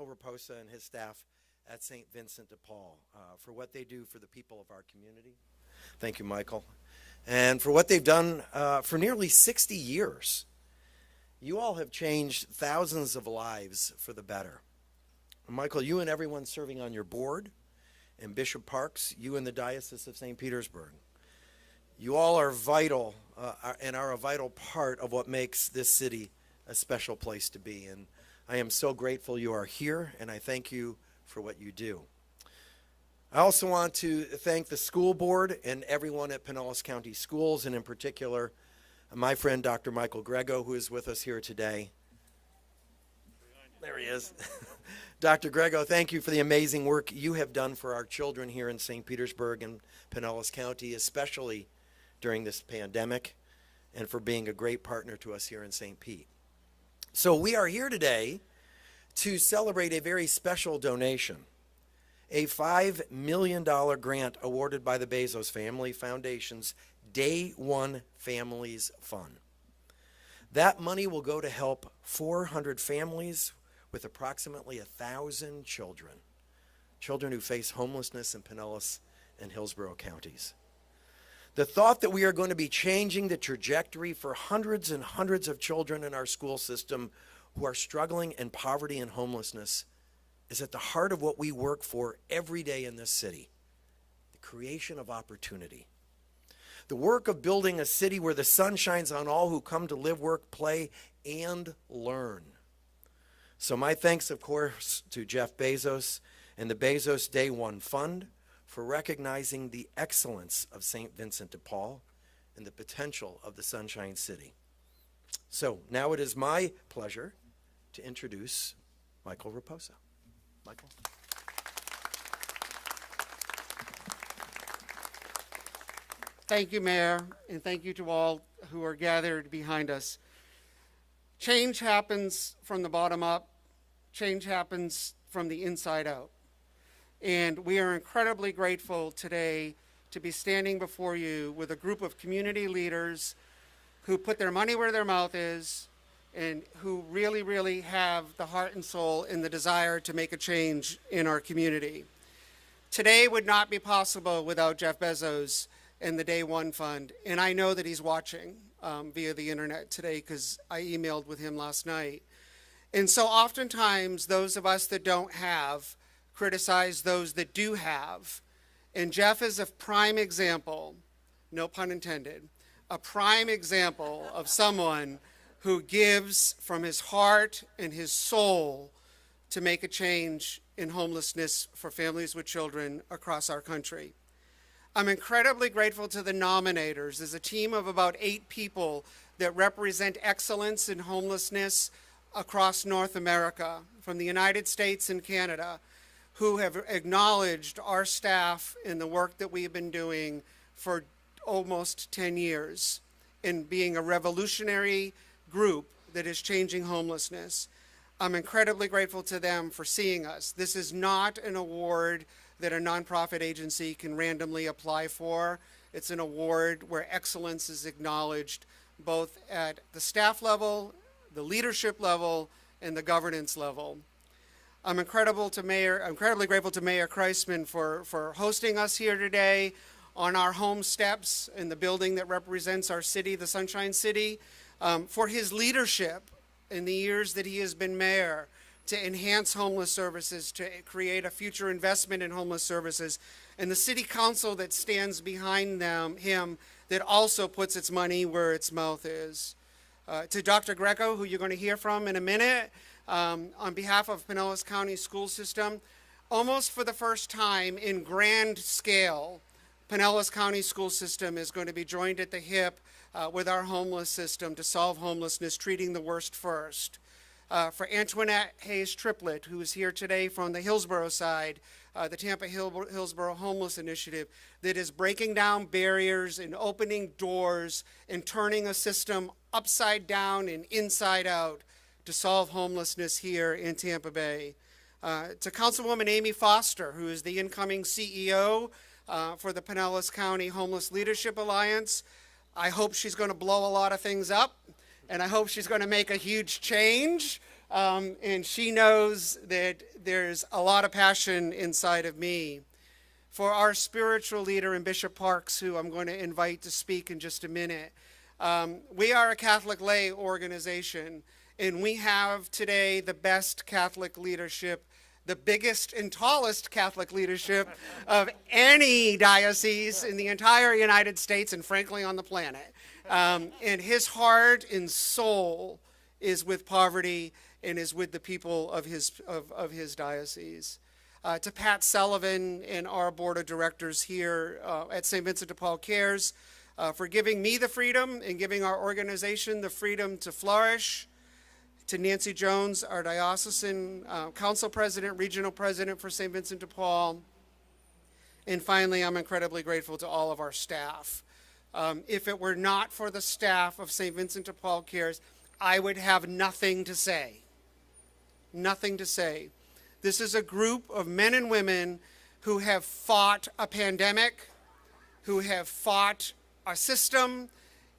Michael Raposa and his staff at St. Vincent de Paul for what they do for the people of our community. Thank you, Michael. And for what they've done for nearly 60 years. You all have changed thousands of lives for the better. Michael, you and everyone serving on your board, and Bishop Parks, you and the Diocese of St. Petersburg. You all are vital and are a vital part of what makes this city a special place to be. And I am so grateful you are here, and I thank you for what you do. I also want to thank the school board and everyone at Pinellas County Schools, and in particular, my friend Dr. Michael Grego, who is with us here today. There he is. Dr. Grego, thank you for the amazing work you have done for our children here in St. Petersburg and Pinellas County, especially during this pandemic, and for being a great partner to us here in St. Pete. So we are here today to celebrate a very special donation, a $5 million grant awarded by the Bezos Family Foundation's Day One Families Fund. That money will go to help 400 families with approximately 1,000 children who face homelessness in Pinellas and Hillsborough counties. The thought that we are going to be changing the trajectory for hundreds and hundreds of children in our school system who are struggling in poverty and homelessness is at the heart of what we work for every day in this city, the creation of opportunity. The work of building a city where the sun shines on all who come to live, work, play, and learn. So my thanks, of course, to Jeff Bezos and the Bezos Day One Fund for recognizing the excellence of St. Vincent de Paul and the potential of the Sunshine City. So now it is my pleasure to introduce Michael Raposa. Michael. Thank you, Mayor, and thank you to all who are gathered behind us. Change happens from the bottom up. Change happens from the inside out. And we are incredibly grateful today to be standing before you with a group of community leaders who put their money where their mouth is and who really, really have the heart and soul and the desire to make a change in our community. Today would not be possible without Jeff Bezos and the Day One Fund. And I know that he's watching via the internet today because I emailed with him last night. And so oftentimes those of us that don't have criticize those that do have. And Jeff is a prime example, no pun intended, a prime example of someone who gives from his heart and his soul to make a change in homelessness for families with children across our country. I'm incredibly grateful to the nominators. There's a team of about 8 people that represent excellence in homelessness across North America, from the United States and Canada, who have acknowledged our staff in the work that we have been doing for almost 10 years in being a revolutionary group that is changing homelessness. I'm incredibly grateful to them for seeing us. This is not an award that a nonprofit agency can randomly apply for. It's an award where excellence is acknowledged both at the staff level, the leadership level, and the governance level. I'm incredibly grateful to Mayor Kriseman for hosting us here today on our home steps in the building that represents our city, the Sunshine City, for his leadership in the years that he has been mayor to enhance homeless services, to create a future investment in homeless services, and the city council that stands behind him that also puts its money where its mouth is. To Dr. Greco, who you're going to hear from in a minute, on behalf of Pinellas County School System, almost for the first time in grand scale, Pinellas County School System is going to be joined at the hip with our homeless system to solve homelessness, treating the worst first. For Antoinette Hayes Triplett, who is here today from the Hillsborough side, the Tampa Hillsborough Homeless Initiative, that is breaking down barriers and opening doors and turning a system upside down and inside out to solve homelessness here in Tampa Bay. To Councilwoman Amy Foster, who is the incoming CEO for the Pinellas County Homeless Leadership Alliance. I hope she's going to blow a lot of things up, and I hope she's going to make a huge change and she knows that there's a lot of passion inside of me for our spiritual leader in Bishop Parks, who I'm going to invite to speak in just a minute. We are a Catholic lay organization, and we have today the best Catholic leadership, the biggest and tallest Catholic leadership of any diocese in the entire United States and frankly on the planet. And his heart and soul is with poverty and is with the people of his diocese. To Pat Sullivan and our board of directors here at St. Vincent de Paul Cares for giving me the freedom and giving our organization the freedom to flourish. To Nancy Jones, our diocesan council president, regional president for St. Vincent de Paul. And finally, I'm incredibly grateful to all of our staff. If it were not for the staff of St. Vincent de Paul Cares, I would have nothing to say. Nothing to say. This is a group of men and women who have fought a pandemic, who have fought a system,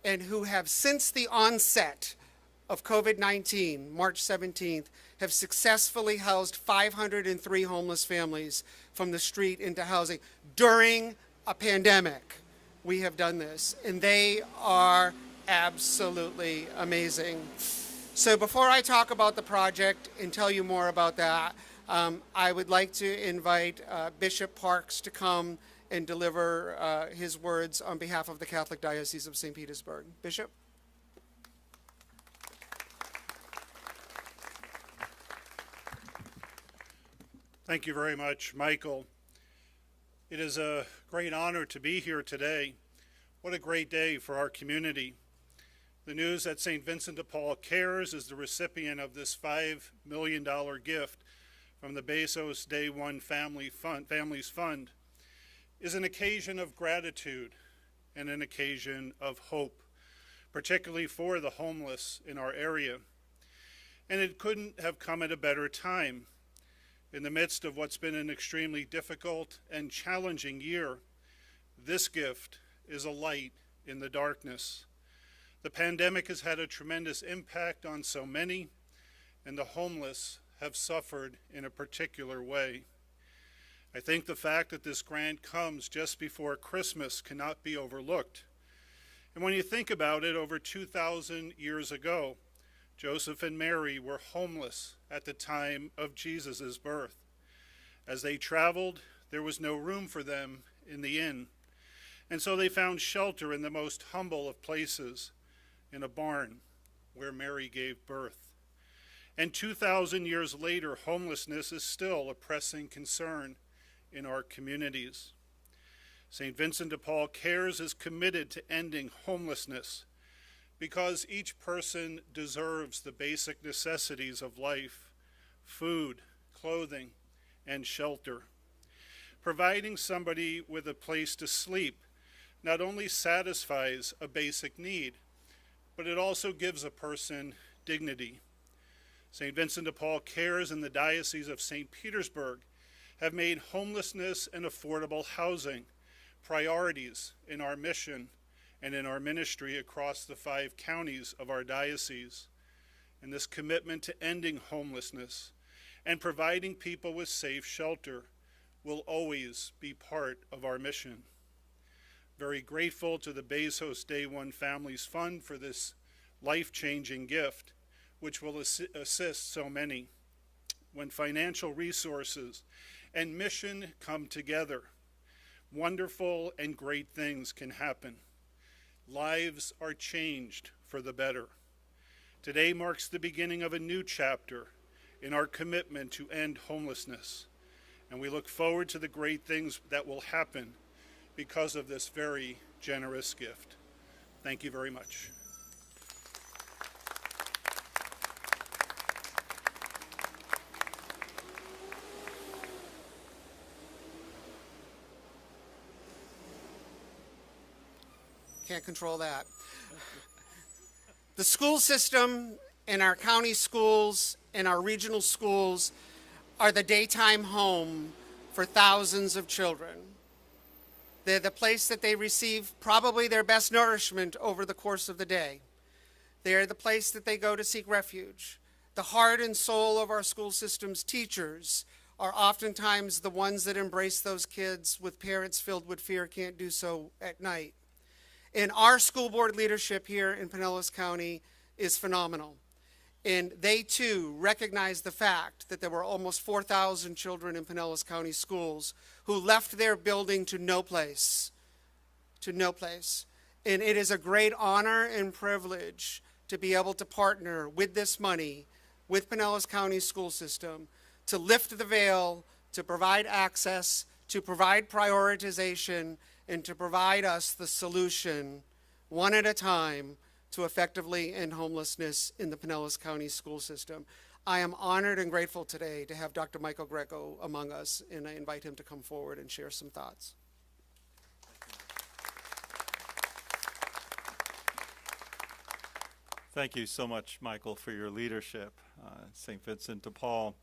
and who have, since the onset of COVID-19, March 17th, have successfully housed 503 homeless families from the street into housing. During a pandemic, we have done this, and they are absolutely amazing. So before I talk about the project and tell you more about that, I would like to invite Bishop Parks to come and deliver his words on behalf of the Catholic Diocese of St. Petersburg. Bishop? Thank you very much, Michael. It is a great honor to be here today. What a great day for our community. The news that St. Vincent de Paul Cares is the recipient of this $5 million gift from the Bezos Day One Families Fund is an occasion of gratitude and an occasion of hope, particularly for the homeless in our area. And it couldn't have come at a better time. In the midst of what's been an extremely difficult and challenging year, this gift is a light in the darkness. The pandemic has had a tremendous impact on so many, and the homeless have suffered in a particular way. I think the fact that this grant comes just before Christmas cannot be overlooked. And when you think about it, over 2,000 years ago, Joseph and Mary were homeless at the time of Jesus' birth. As they traveled, there was no room for them in the inn. And so they found shelter in the most humble of places, in a barn where Mary gave birth. And 2,000 years later, homelessness is still a pressing concern in our communities. St. Vincent de Paul Cares is committed to ending homelessness because each person deserves the basic necessities of life: food, clothing, and shelter. Providing somebody with a place to sleep not only satisfies a basic need, but it also gives a person dignity. St. Vincent de Paul Cares in the Diocese of St. Petersburg have made homelessness and affordable housing priorities in our mission and in our ministry across the 5 counties of our diocese. And this commitment to ending homelessness and providing people with safe shelter will always be part of our mission. Very grateful to the Bezos Day One Families Fund for this life-changing gift, which will assist so many. When financial resources and mission come together, wonderful and great things can happen. Lives are changed for the better. Today marks the beginning of a new chapter in our commitment to end homelessness, and we look forward to the great things that will happen because of this very generous gift. Thank you very much. Can't control that. The school system and our county schools and our regional schools are the daytime home for thousands of children. They're the place that they receive probably their best nourishment over the course of the day. They are the place that they go to seek refuge. The heart and soul of our school system's teachers are oftentimes the ones that embrace those kids with parents filled with fear can't do so at night. And our school board leadership here in Pinellas County is phenomenal. And they too recognize the fact that there were almost 4,000 children in Pinellas County schools who left their building to no place. And it is a great honor and privilege to be able to partner with this money, with Pinellas County school system, to lift the veil, to provide access, to provide prioritization, and to provide us the solution, one at a time, to effectively end homelessness in the Pinellas County school system. I am honored and grateful today to have Dr. Michael Greco among us, and I invite him to come forward and share some thoughts. Thank you so much, Michael, for your leadership, St. Vincent de Paul.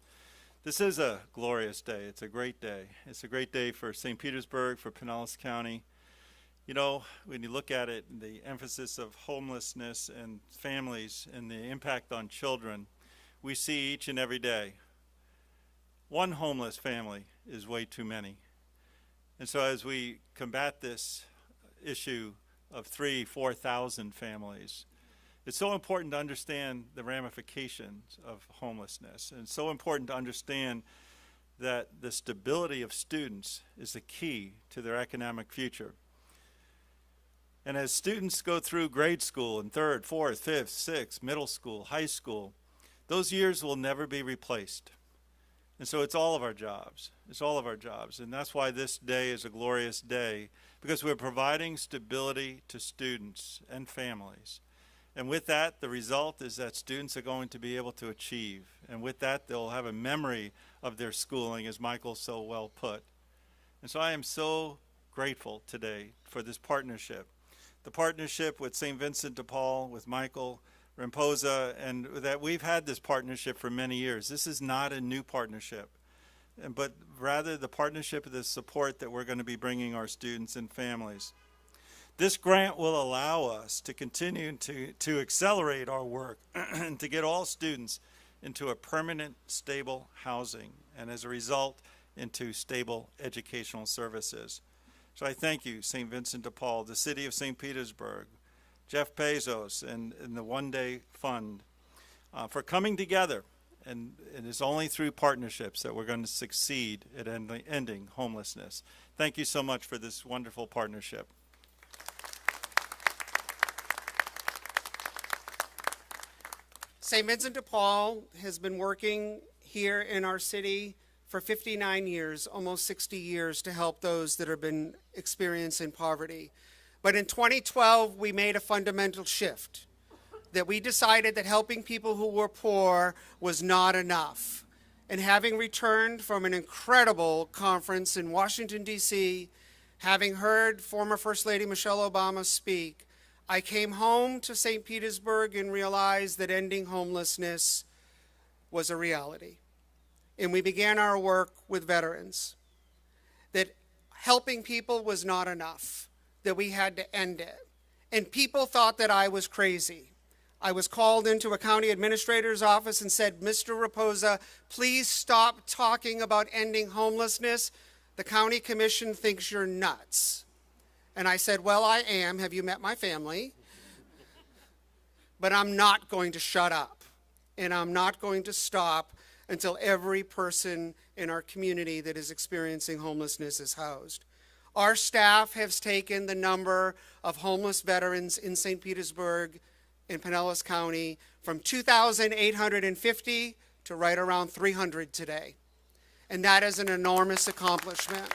This is a glorious day. It's a great day. It's a great day for St. Petersburg, for Pinellas County. You know, when you look at it, the emphasis of homelessness and families and the impact on children, we see each and every day. One homeless family is way too many. And so as we combat this issue of 4,000 families, it's so important to understand the ramifications of homelessness, and it's so important to understand that the stability of students is the key to their economic future. And as students go through grade school in 3rd, 4th, 5th, 6th, middle school, high school, those years will never be replaced. And so it's all of our jobs. It's all of our jobs. And that's why this day is a glorious day, because we're providing stability to students and families. And with that, the result is that students are going to be able to achieve. And with that, they'll have a memory of their schooling, as Michael so well put. And so I am so grateful today for this partnership. The partnership with St. Vincent de Paul, with Michael, Raposa, and that we've had this partnership for many years. This is not a new partnership, but rather the partnership of the support that we're going to be bringing our students and families. This grant will allow us to continue to accelerate our work and to get all students into a permanent, stable housing, and as a result, into stable educational services. So I thank you, St. Vincent de Paul, the City of St. Petersburg, Jeff Bezos, and the One Day Fund for coming together. And it is only through partnerships that we're going to succeed at ending homelessness. Thank you so much for this wonderful partnership. St. Vincent de Paul has been working here in our city for 59 years, almost 60 years, to help those that have been experiencing poverty. But in 2012, we made a fundamental shift, that we decided that helping people who were poor was not enough. And having returned from an incredible conference in Washington, D.C., having heard former First Lady Michelle Obama speak, I came home to St. Petersburg and realized that ending homelessness was a reality. And we began our work with veterans, that helping people was not enough, that we had to end it. And people thought that I was crazy. I was called into a county administrator's office and said, Mr. Raposa, please stop talking about ending homelessness. The county commission thinks you're nuts. And I said, well, I am. Have you met my family? But I'm not going to shut up. And I'm not going to stop until every person in our community that is experiencing homelessness is housed. Our staff has taken the number of homeless veterans in St. Petersburg in Pinellas County from 2,850 to right around 300 today. And that is an enormous accomplishment.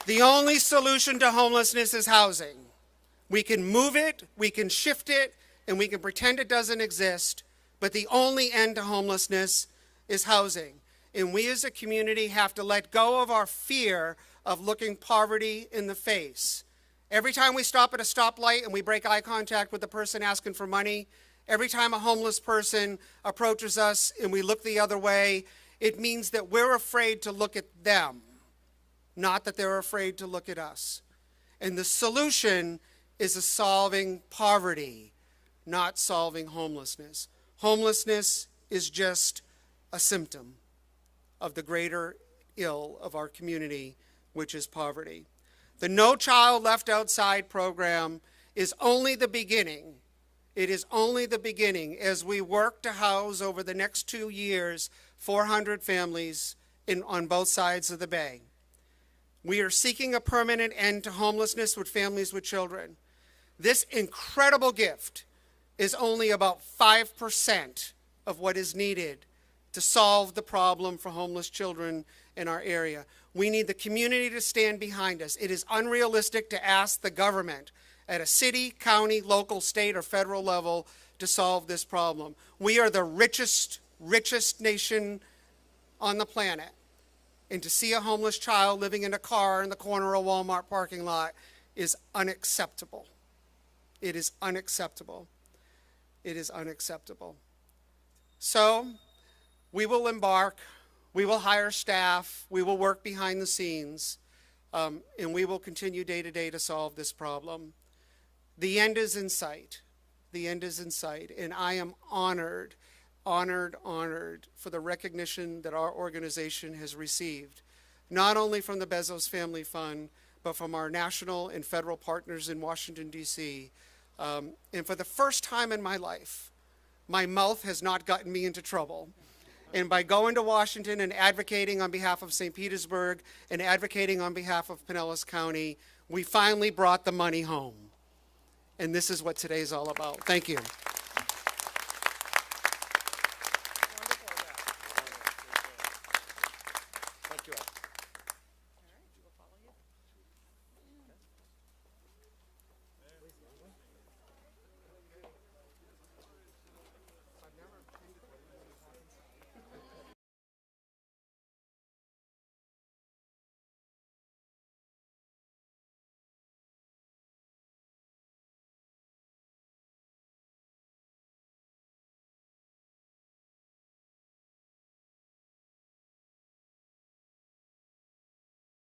The only solution to homelessness is housing. We can move it, we can shift it, and we can pretend it doesn't exist, but the only end to homelessness is housing. And we as a community have to let go of our fear of looking poverty in the face. Every time we stop at a stoplight and we break eye contact with the person asking for money, every time a homeless person approaches us and we look the other way, it means that we're afraid to look at them, not that they're afraid to look at us. And the solution is solving poverty, not solving homelessness. Homelessness is just a symptom of the greater ill of our community, which is poverty. The No Child Left Outside program is only the beginning. It is only the beginning as we work to house over the next 2 years 400 families on both sides of the bay. We are seeking a permanent end to homelessness with families with children. This incredible gift is only about 5% of what is needed to solve the problem for homeless children in our area. We need the community to stand behind us. It is unrealistic to ask the government at a city, county, local, state, or federal level to solve this problem. We are the richest nation on the planet. And to see a homeless child living in a car in the corner of a Walmart parking lot is unacceptable. It is unacceptable. It is unacceptable. So, we will embark, we will hire staff, we will work behind the scenes, and we will continue day to day to solve this problem. The end is in sight. The end is in sight, and I am honored for the recognition that our organization has received, not only from the Bezos Family Fund, but from our national and federal partners in Washington, D.C. And for the first time in my life, my mouth has not gotten me into trouble. And by going to Washington and advocating on behalf of St. Petersburg and advocating on behalf of Pinellas County, we finally brought the money home. And this is what today's all about. Thank you.